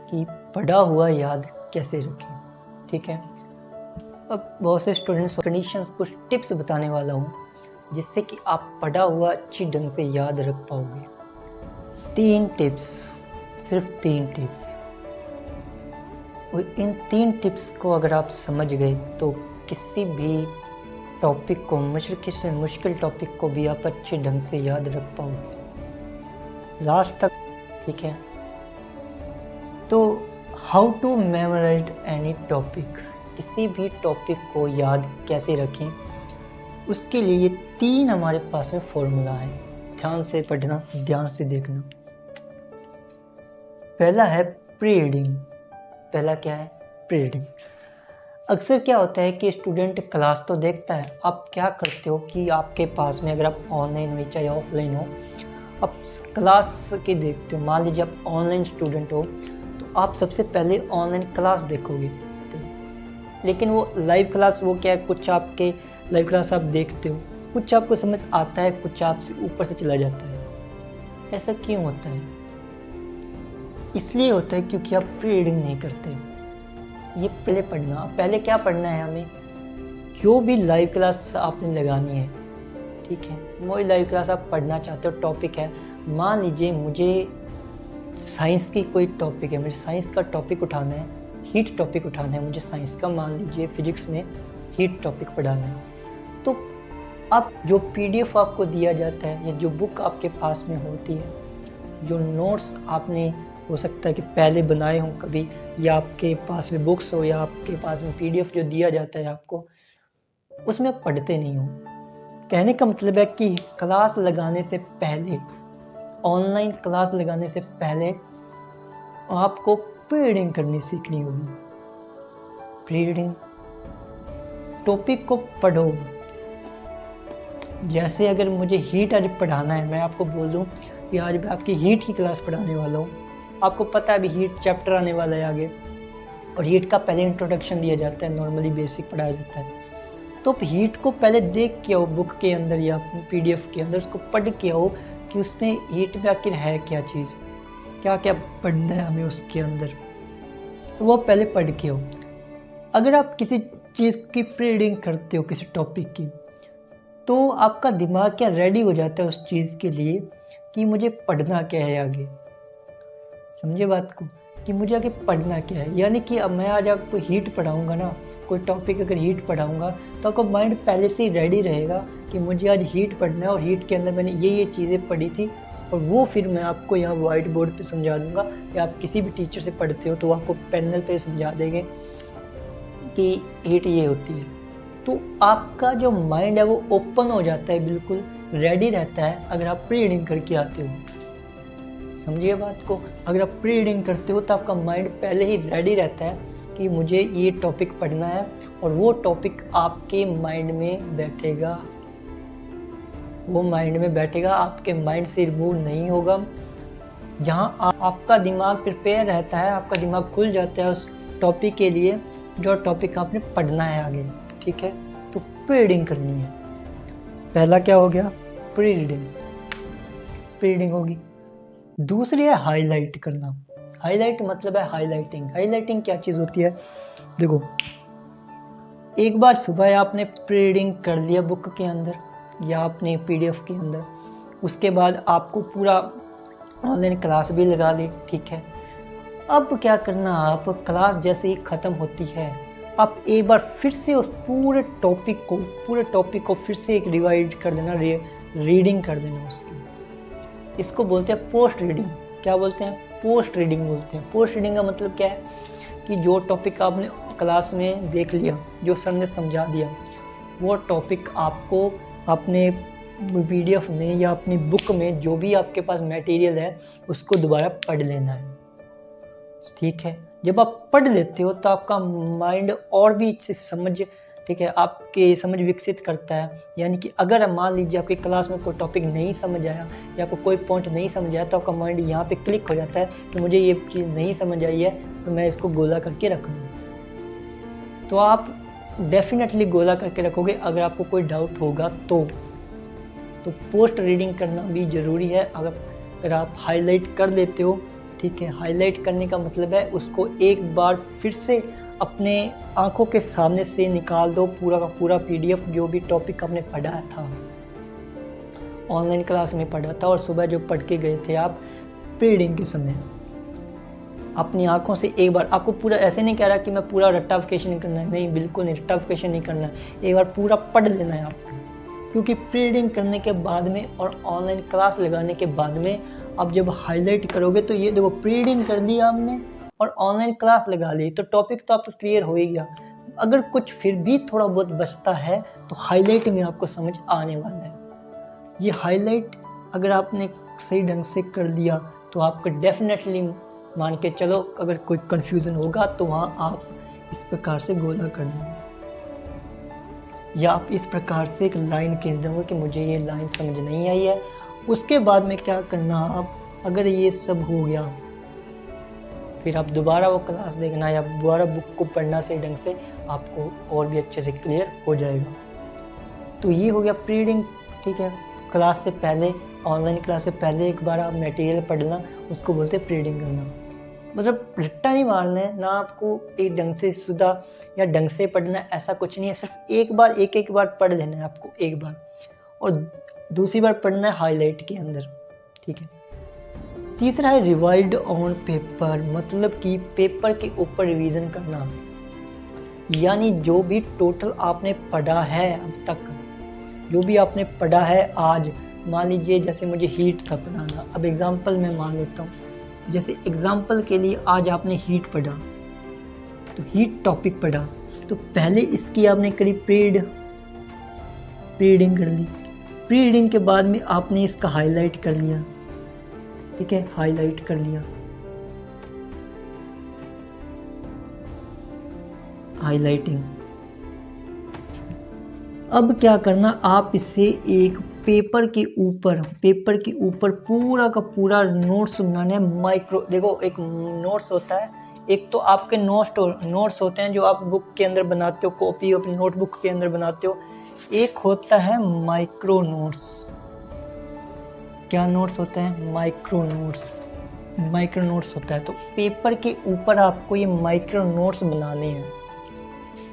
कि पढ़ा हुआ याद कैसे रखें। ठीक है, अब बहुत से स्टूडेंट्स कंडीशंस कुछ टिप्स बताने वाला हूँ जिससे कि आप पढ़ा हुआ अच्छी ढंग से याद रख पाओगे। 3 टिप्स, सिर्फ 3 टिप्स, और इन 3 टिप्स को अगर आप समझ गए तो किसी भी टॉपिक को, मुश्किल से मुश्किल टॉपिक को भी आप अच्छे ढंग से याद रख पाओगे लास्ट तक। ठीक है, तो how to memorise any topic, किसी भी टॉपिक को याद कैसे रखें, उसके लिए ये 3 हमारे पास में फॉर्मूला है। ध्यान से पढ़ना, ध्यान से देखना। पहला है प्री रीडिंग। पहला क्या है? Pre reading. अक्सर क्या होता है कि स्टूडेंट क्लास तो देखता है, आप क्या करते हो कि आपके पास में, अगर आप ऑनलाइन हो चाहे ऑफलाइन हो, आप क्लास के देखते हो। मान लीजिए आप ऑनलाइन स्टूडेंट हो तो आप सबसे पहले ऑनलाइन क्लास देखोगे, लेकिन वो लाइव क्लास, वो क्या है, कुछ आपके लाइव क्लास आप देखते हो, कुछ आपको समझ आता है, कुछ आपसे ऊपर से चला जाता है। ऐसा क्यों होता है? इसलिए होता है क्योंकि आप प्री रीडिंग नहीं करते। ये पहले पढ़ना, पहले क्या पढ़ना है हमें, जो भी लाइव क्लास आपने लगानी है, ठीक है, वो लाइव क्लास आप पढ़ना चाहते हो, टॉपिक है, मान लीजिए मुझे साइंस की कोई टॉपिक है, मुझे साइंस का टॉपिक उठाना है, हीट टॉपिक उठाना है मुझे साइंस का, मान लीजिए फिजिक्स में हीट टॉपिक पढ़ाना है, तो आप जो PDF आपको दिया जाता है या जो बुक आपके पास में होती है, जो नोट्स आपने हो सकता है कि पहले बनाए हों कभी, या आपके पास में बुक्स हो, या आपके पास में PDF जो दिया जाता है आपको, उसमें आप पढ़ते नहीं हो। कहने का मतलब है कि क्लास लगाने से पहले, ऑनलाइन क्लास लगाने से पहले आपको प्री रीडिंग करनी सीखनी होगी। प्री रीडिंग, टॉपिक को पढ़ो। जैसे अगर मुझे हीट आज पढ़ाना है, मैं आपको बोल दूं कि आज मैं आपकी हीट की क्लास पढ़ाने वाला हूँ, आपको पता है अभी हीट चैप्टर आने वाला है आगे, और हीट का पहले इंट्रोडक्शन दिया जाता है, नॉर्मली बेसिक पढ़ाया जाता है, तो हीट को पहले देख के आओ बुक के अंदर या PDF के अंदर, उसको पढ़ के आओ कि उसमें हीट में आखिर है क्या चीज़, क्या क्या पढ़ना है हमें उसके अंदर, तो वो पहले पढ़ के आओ। अगर आप किसी चीज़ की प्री रीडिंग करते हो, किसी टॉपिक की, तो आपका दिमाग क्या रेडी हो जाता है उस चीज़ के लिए कि मुझे पढ़ना क्या है आगे। समझे बात को, कि मुझे आगे पढ़ना क्या है। यानी कि अब मैं आज आपको हीट पढ़ाऊंगा ना, कोई टॉपिक अगर हीट पढ़ाऊंगा, तो आपका माइंड पहले से ही रेडी रहेगा कि मुझे आज हीट पढ़ना है, और हीट के अंदर मैंने ये चीज़ें पढ़ी थी, और वो फिर मैं आपको यहाँ वाइट बोर्ड पे समझा दूंगा, या आप किसी भी टीचर से पढ़ते हो तो आपको पैनल पे समझा देंगे कि हीट ये होती है। तो आपका जो माइंड है वो ओपन हो जाता है, बिल्कुल रेडी रहता है अगर आप प्री रीडिंग करके आते हो। समझिए बात को, अगर आप प्री रीडिंग करते हो तो आपका माइंड पहले ही रेडी रहता है कि मुझे ये टॉपिक पढ़ना है, और वो टॉपिक आपके माइंड में बैठेगा, वो माइंड में बैठेगा, आपके माइंड से रिमूव नहीं होगा। जहाँ आपका दिमाग प्रिपेयर रहता है, आपका दिमाग खुल जाता है उस टॉपिक के लिए जो टॉपिक आपने पढ़ना है आगे। ठीक है, तो प्री रीडिंग करनी है। पहला क्या हो गया? Pre reading. प्री रीडिंग होगी। दूसरी है हाईलाइट करना। हाईलाइट मतलब है हाईलाइटिंग। हाईलाइटिंग क्या चीज़ होती है? देखो, एक बार सुबह आपने प्री रीडिंग कर लिया बुक के अंदर या अपने PDF के अंदर, उसके बाद आपको पूरा ऑनलाइन क्लास भी लगा ली, ठीक है। अब क्या करना, आप क्लास जैसे ही ख़त्म होती है, आप एक बार फिर से उस पूरे टॉपिक को फिर से एक रिवाइज कर देना, रीडिंग कर देना उसकी। इसको बोलते हैं पोस्ट रीडिंग। क्या बोलते हैं? पोस्ट रीडिंग बोलते हैं। पोस्ट रीडिंग का मतलब क्या है कि जो टॉपिक आपने क्लास में देख लिया, जो सर ने समझा दिया, वो टॉपिक आपको अपने PDF में या अपनी बुक में जो भी आपके पास मटेरियल है उसको दोबारा पढ़ लेना है। ठीक है, जब आप पढ़ लेते हो तो आपका माइंड और भी अच्छे समझ, ठीक है, आपके समझ विकसित करता है। यानी कि अगर मान लीजिए आपकी क्लास में कोई टॉपिक नहीं समझ आया या आपको कोई पॉइंट नहीं समझ आया, तो आपका माइंड यहाँ पे क्लिक हो जाता है कि मुझे ये चीज़ नहीं समझ आई है, तो मैं इसको गोला करके रख लूँ। तो आप डेफिनेटली गोला करके रखोगे अगर आपको कोई डाउट होगा तो पोस्ट रीडिंग करना भी ज़रूरी है। अगर आप हाईलाइट कर देते हो ठीक है, हाईलाइट करने का मतलब है उसको एक बार फिर से अपने आंखों के सामने से निकाल दो पूरा का पूरा PDF, जो भी टॉपिक आपने पढ़ा था, ऑनलाइन क्लास में पढ़ा था और सुबह जो पढ़ के गए थे आप प्री रीडिंग के समय, अपनी आंखों से एक बार, आपको पूरा ऐसे नहीं कह रहा कि मैं पूरा रट्टाफिकेशन नहीं करना है, नहीं बिल्कुल नहीं, रट्टाफिकेशन नहीं करना है, एक बार पूरा पढ़ लेना है आपको। क्योंकि प्री रीडिंग करने के बाद में और ऑनलाइन क्लास लगाने के बाद में आप जब हाईलाइट करोगे तो ये देखो, प्री रीडिंग कर ली आपने और ऑनलाइन क्लास लगा ली तो टॉपिक तो आपका क्लियर हो ही गया। अगर कुछ फिर भी थोड़ा बहुत बचता है तो हाईलाइट में आपको समझ आने वाला है। ये हाईलाइट अगर आपने सही ढंग से कर लिया तो आपको डेफिनेटली मान के चलो, अगर कोई कंफ्यूजन होगा तो वहाँ आप इस प्रकार से गोला कर देंगे या आप इस प्रकार से एक लाइन खींच देंगे कि मुझे ये लाइन समझ नहीं आई है। उसके बाद में क्या करना, आप अगर ये सब हो गया फिर आप दोबारा वो क्लास देखना या दोबारा बुक को पढ़ना सही ढंग से, आपको और भी अच्छे से क्लियर हो जाएगा। तो ये हो गया प्री रीडिंग, ठीक है। क्लास से पहले, ऑनलाइन क्लास से पहले एक बार आप मटेरियल पढ़ना, उसको बोलते हैं प्री रीडिंग करना। मतलब रट्टा नहीं मारना है ना, आपको एक ढंग से सुधा या ढंग से पढ़ना है, ऐसा कुछ नहीं है। सिर्फ एक बार, एक बार पढ़ लेना है आपको एक बार, और दूसरी बार पढ़ना है हाईलाइट के अंदर, ठीक है। तीसरा है रिवाइड ऑन पेपर, मतलब कि पेपर के ऊपर रिवीजन करना, यानी जो भी टोटल आपने पढ़ा है अब तक, जो भी आपने पढ़ा है आज, मान लीजिए जैसे मुझे हीट था पढ़ाना, अब एग्जांपल मैं मान लेता हूँ, जैसे एग्जांपल के लिए आज आपने हीट पढ़ा, तो हीट टॉपिक पढ़ा, तो पहले इसकी आपने करीब प्री रीडिंग कर ली। प्री रीडिंग के बाद में आपने इसका हाईलाइट कर लिया, ठीक है, हाईलाइट कर लिया, हाईलाइटिंग। अब क्या करना, आप इसे एक पेपर के ऊपर पूरा का पूरा नोट्स बनाना है। माइक्रो, देखो एक नोट्स होता है, एक तो आपके नोट्स होते हैं जो आप बुक के अंदर बनाते हो, कॉपी अपनी नोटबुक के अंदर बनाते हो, एक होता है माइक्रो नोट्स। क्या नोट्स होता है? माइक्रो नोट्स होता है। तो पेपर के ऊपर आपको ये माइक्रो नोट्स बनाने हैं।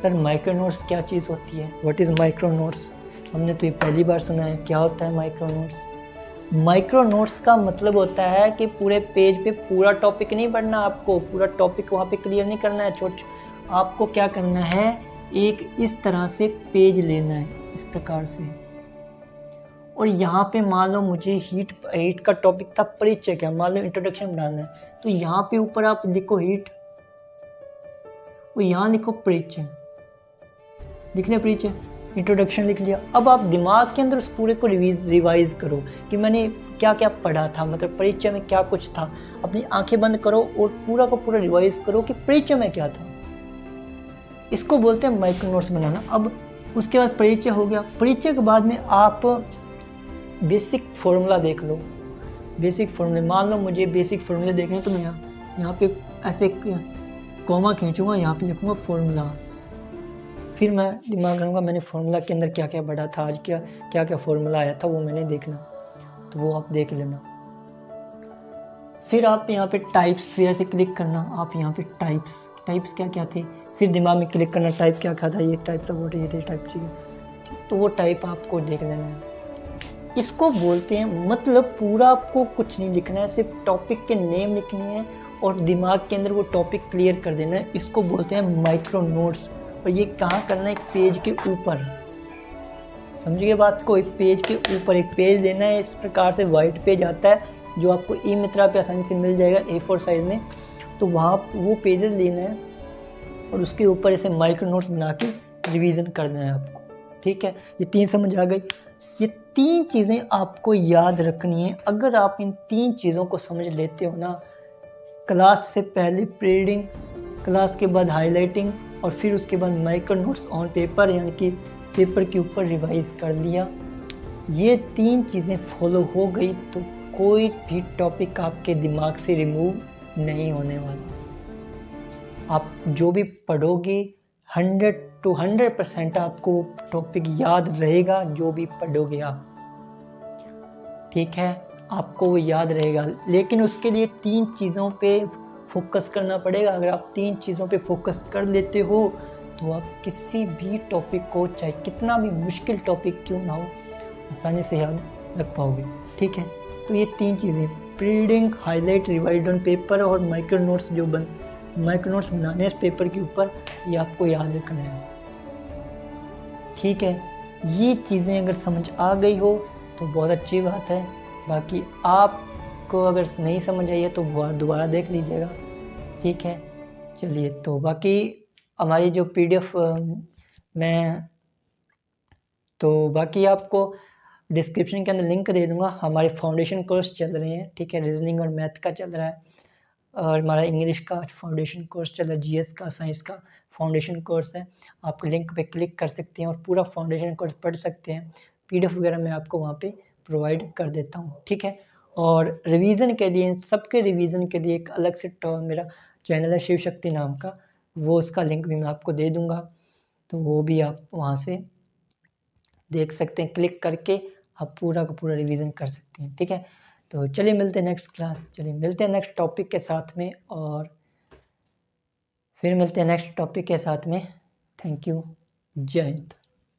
सर माइक्रो नोट्स क्या चीज़ होती है? What is micro notes? हमने तो ये पहली बार सुना है, क्या होता है माइक्रो नोट्स? माइक्रो नोट्स का मतलब होता है कि पूरे पेज पे पूरा टॉपिक नहीं पढ़ना, आपको पूरा टॉपिक वहाँ पे क्लियर नहीं करना है। आपको क्या करना है, एक इस तरह से पेज लेना है, इस प्रकार से, और यहाँ पे मान लो मुझे हीट का टॉपिक था परिचय का, मान लो इंट्रोडक्शन बनाना है, तो यहाँ पे ऊपर आप लिखो हीट और यहाँ लिखो परिचय, लिख लिया परिचय, इंट्रोडक्शन लिख लिया। अब आप दिमाग के अंदर उस पूरे को रिवाइज करो कि मैंने क्या क्या पढ़ा था, मतलब परिचय में क्या कुछ था। अपनी आंखें बंद करो और पूरा का पूरा रिवाइज करो कि परिचय में क्या था। इसको बोलते हैं माइक्रो नोट्स बनाना। अब उसके बाद परिचय हो गया, परिचय के बाद में आप बेसिक फॉर्मूला देख लो। बेसिक फॉर्मूले, मान लो मुझे बेसिक फॉर्मूले देखने, तो मैं यहाँ पे ऐसे कॉमा खींचूंगा, यहाँ पे लिखूंगा फॉर्मूला, फिर मैं दिमाग करूँगा मैंने फार्मूला के अंदर क्या क्या पढ़ा था, आज क्या क्या फार्मूला आया था, वो मैंने देखना, तो वो आप देख लेना। फिर आप यहाँ पे टाइप्स, फिर ऐसे क्लिक करना, आप यहाँ पे टाइप्स क्या क्या थे, फिर दिमाग में क्लिक करना टाइप क्या था, ये टाइप था, वो ये टाइप चाहिए, तो वो टाइप आपको देख लेना है। इसको बोलते हैं, मतलब पूरा आपको कुछ नहीं लिखना है, सिर्फ टॉपिक के नेम लिखने हैं और दिमाग के अंदर वो टॉपिक क्लियर कर देना है। इसको बोलते हैं माइक्रो नोट्स। और ये कहाँ करना है? एक पेज के ऊपर, समझिए बात को, एक पेज के ऊपर एक पेज लेना है। इस प्रकार से वाइट पेज आता है जो आपको ई मित्रा पे आसानी से मिल जाएगा A4 साइज में, तो वहाँ वो पेजेस लेना है और उसके ऊपर ऐसे माइक्रो नोट्स बना के रिवीजन करना है आपको, ठीक है। ये 3 समझ आ गई। ये 3 चीज़ें आपको याद रखनी है। अगर आप इन 3 चीज़ों को समझ लेते हो ना, क्लास से पहले प्री रीडिंग, क्लास के बाद हाईलाइटिंग और फिर उसके बाद माइक्रो नोट्स ऑन पेपर, यानी कि पेपर के ऊपर रिवाइज कर लिया, ये 3 चीज़ें फॉलो हो गई तो कोई भी टॉपिक आपके दिमाग से रिमूव नहीं होने वाला। आप जो भी पढ़ोगे 100 to 100% आपको टॉपिक याद रहेगा, जो भी पढ़ोगे आप, ठीक है। आपको वो याद रहेगा। लेकिन उसके लिए 3 चीज़ों पे फोकस करना पड़ेगा। अगर आप 3 चीज़ों पे फोकस कर लेते हो तो आप किसी भी टॉपिक को, चाहे कितना भी मुश्किल टॉपिक क्यों ना हो, आसानी से याद रख पाओगे। ठीक है, तो ये 3 चीज़ें, रीडिंग, हाईलाइट, रिवाइड ऑन पेपर और माइक्रो नोट्स माइक्रो नोट्स बनाने इस पेपर के ऊपर, ये आपको याद रखना है। ठीक है, ये चीज़ें अगर समझ आ गई हो तो बहुत अच्छी बात है। बाकी आपको अगर नहीं समझ आई है तो दोबारा देख लीजिएगा। ठीक है, चलिए, तो बाकी हमारी जो PDF मैं तो बाकी आपको डिस्क्रिप्शन के अंदर लिंक दे दूंगा। हमारे फाउंडेशन कोर्स चल रहे हैं। ठीक है, रीजनिंग और मैथ का चल रहा है, और हमारा इंग्लिश का फाउंडेशन कोर्स चल रहा है, GS का, साइंस का फाउंडेशन कोर्स है। आप लिंक पे क्लिक कर सकते हैं और पूरा फाउंडेशन कोर्स पढ़ सकते हैं। PDF वगैरह मैं आपको वहाँ पे प्रोवाइड कर देता हूँ। ठीक है, और रिवीजन के लिए, सबके रिवीजन के लिए एक अलग से मेरा चैनल है शिव शक्ति नाम का, वो उसका लिंक भी मैं आपको दे दूँगा, तो वो भी आप वहाँ से देख सकते हैं। क्लिक करके आप पूरा का पूरा रिवीजन कर सकते हैं। ठीक है, तो चलिए मिलते हैं नेक्स्ट क्लास, चलिए मिलते हैं नेक्स्ट टॉपिक के साथ में, और फिर मिलते हैं नेक्स्ट टॉपिक के साथ में। थैंक यू, जय हिंद।